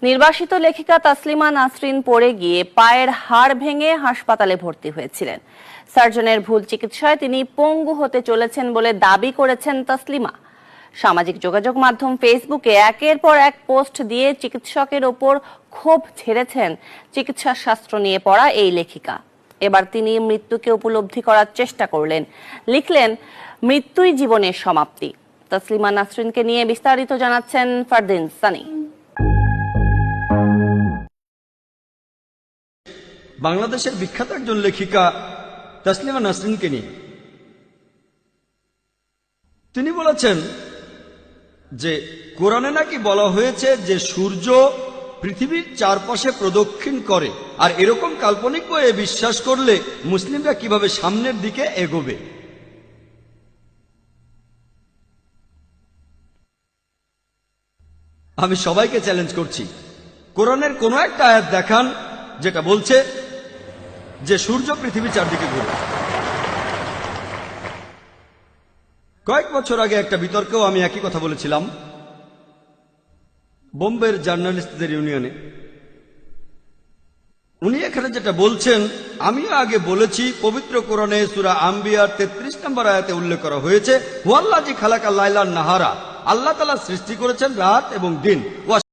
নির্বাসিত লেখিকা তাসলিমা নাসরিন পড়ে গিয়ে পায়ের হাড় ভেঙে হাসপাতালে ভর্তি হয়েছিলেন। সার্জনের ভুল চিকিৎসায় তিনি পঙ্গু হতে চলেছেন বলে দাবি করেছেন তাসলিমা। সামাজিক যোগাযোগ মাধ্যম ফেসবুকে একের পর এক পোস্ট দিয়ে চিকিৎসকের ওপর ক্ষোভ ঝেড়েছেন চিকিৎসা শাস্ত্র নিয়ে পড়া এই লেখিকা। এবার তিনি মৃত্যুকে উপলব্ধি করার চেষ্টা করলেন, লিখলেন, মৃত্যুই জীবনের সমাপ্তি। তাসলিমা নাসরিনকে নিয়ে বিস্তারিত জানাচ্ছেন ফারদিন সানি। বাংলাদেশের বিখ্যাত একজন লেখিকা তাসলিমা নাসরিনকে নিয়ে তিনি বলেছেন যে কোরআনে নাকি বলা হয়েছে যে সূর্য পৃথিবীর চারপাশে প্রদক্ষিণ করে, আর এরকম কাল্পনিক বইয়ে বিশ্বাস করলে মুসলিমরা কিভাবে সামনের দিকে এগোবে। আমি সবাইকে চ্যালেঞ্জ করছি, কোরআনের কোন একটা আয়াত দেখান যেটা বলছে যে সূর্য পৃথিবীর চারদিকে ঘুরে। কয়েক বছর আগে একটা বিতর্কেও আমি একই কথা বলেছিলাম বোম্বের জার্নালিস্টদের ইউনিয়নে। উনি এখানে যেটা বলছেন আমিও আগে বলেছি, পবিত্র কোরআনে সূরা আম্বিয়ার 33 নম্বর আয়াতে উল্লেখ করা হয়েছে, হুয়াল্লাযী খালাকা লাইলান নাহারা, আল্লাহ তাআলা সৃষ্টি করেছেন রাত এবং দিন।